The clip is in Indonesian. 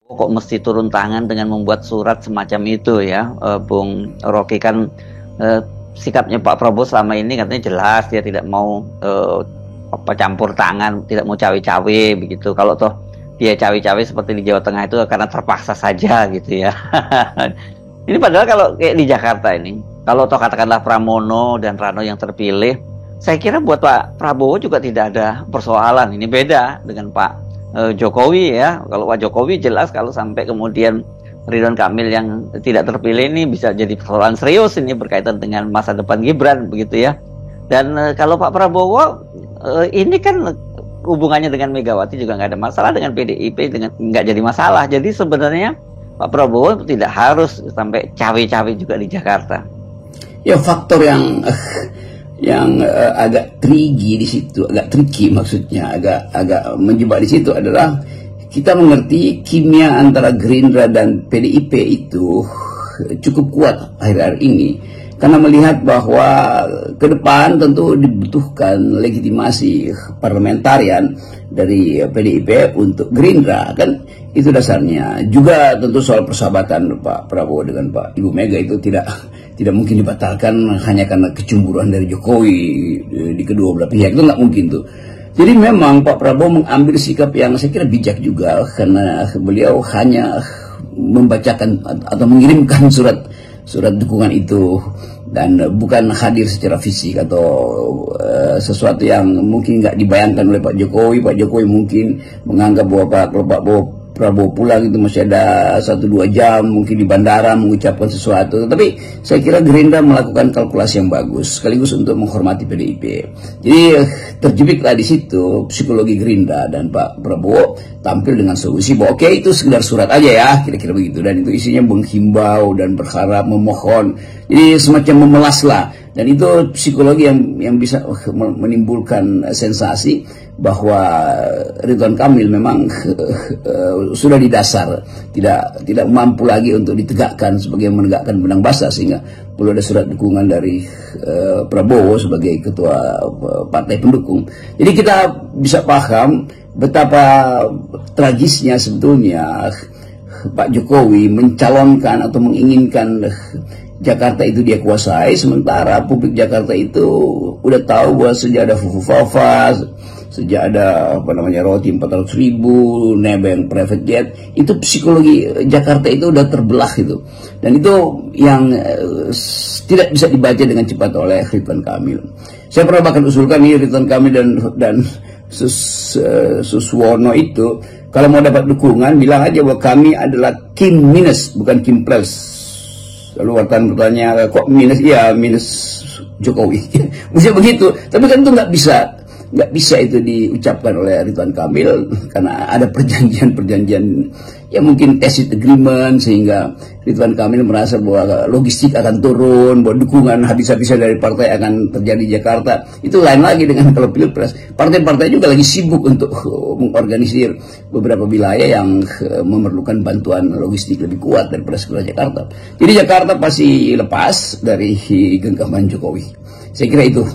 kok mesti turun tangan dengan membuat surat semacam itu ya, Bung Rocky. Kan sikapnya Pak Prabowo selama ini katanya jelas dia tidak mau campur tangan, tidak mau cawe-cawe begitu. Kalau toh dia cawe-cawe seperti di Jawa Tengah itu karena terpaksa saja gitu ya. Ini padahal kalau kayak di Jakarta ini, kalau toh katakanlah Pramono dan Rano yang terpilih, saya kira buat Pak Prabowo juga tidak ada persoalan. Ini beda dengan Pak Jokowi ya. Kalau Pak Jokowi jelas kalau sampai kemudian Ridwan Kamil yang tidak terpilih ini bisa jadi persoalan serius ini berkaitan dengan masa depan Gibran begitu ya. Dan kalau Pak Prabowo ini kan hubungannya dengan Megawati juga nggak ada masalah, dengan PDIP dengan nggak jadi masalah. Jadi sebenarnya Pak Prabowo tidak harus sampai cawe-cawe juga di Jakarta. Ya, faktor yang agak tricky di situ, agak tricky maksudnya, agak menjebak di situ adalah kita mengerti kimia antara Gerindra dan PDIP itu cukup kuat akhir-akhir ini, karena melihat bahwa ke depan tentu dibutuhkan legitimasi parlamentarian dari PDIP untuk Gerindra, kan itu dasarnya. Juga tentu soal persahabatan Pak Prabowo dengan Pak Ibu Mega itu tidak mungkin dibatalkan hanya karena kecemburuan dari Jokowi di kedua belah pihak, itu nggak mungkin tuh. Jadi memang Pak Prabowo mengambil sikap yang saya kira bijak juga, karena beliau hanya membacakan atau mengirimkan surat dukungan itu dan bukan hadir secara fisik atau sesuatu yang mungkin nggak dibayangkan oleh Pak Jokowi. Pak Jokowi mungkin menganggap bahwa kalau Pak Prabowo pulang itu masih ada 1-2 jam mungkin di bandara mengucapkan sesuatu. Tapi saya kira Gerindra melakukan kalkulasi yang bagus sekaligus untuk menghormati PDIP. Jadi terjebiklah di situ psikologi Gerindra, dan Pak Prabowo tampil dengan solusi bahwa oke, itu sekedar surat aja ya, kira-kira begitu, dan itu isinya menghimbau dan berharap, memohon. Jadi semacam memelas lah, dan itu psikologi yang bisa menimbulkan sensasi bahwa Ridwan Kamil memang sudah di dasar tidak mampu lagi untuk ditegakkan sebagai menegakkan benang basah, sehingga perlu ada surat dukungan dari Prabowo sebagai ketua partai pendukung. Jadi kita bisa paham betapa tragisnya sebetulnya Pak Jokowi mencalonkan atau menginginkan Jakarta itu dia kuasai, sementara publik Jakarta itu udah tahu bahwa sejak ada Fufu-Fafa, sejak ada roti 400.000, nebeng private jet, itu psikologi Jakarta itu udah terbelah itu, dan itu yang tidak bisa dibaca dengan cepat oleh Ridwan Kamil. Saya pernah bahkan usulkan ini Ridwan Kamil dan Suswono itu kalau mau dapat dukungan bilang aja bahwa kami adalah Kim minus bukan Kim plus. Lalu wartawan bertanya, kok minus? Iya, minus Jokowi. Mesti begitu. Tapi kan itu nggak bisa itu diucapkan oleh Ridwan Kamil, karena ada perjanjian ya mungkin tacit agreement, sehingga Ridwan Kamil merasa bahwa logistik akan turun, bahwa dukungan habis-habisan dari partai akan terjadi di Jakarta. Itu lain lagi dengan kalau pilpres. Partai-partai juga lagi sibuk untuk mengorganisir beberapa wilayah yang memerlukan bantuan logistik lebih kuat daripada sekedar Jakarta. Jadi Jakarta pasti lepas dari genggaman Jokowi. Saya kira itu.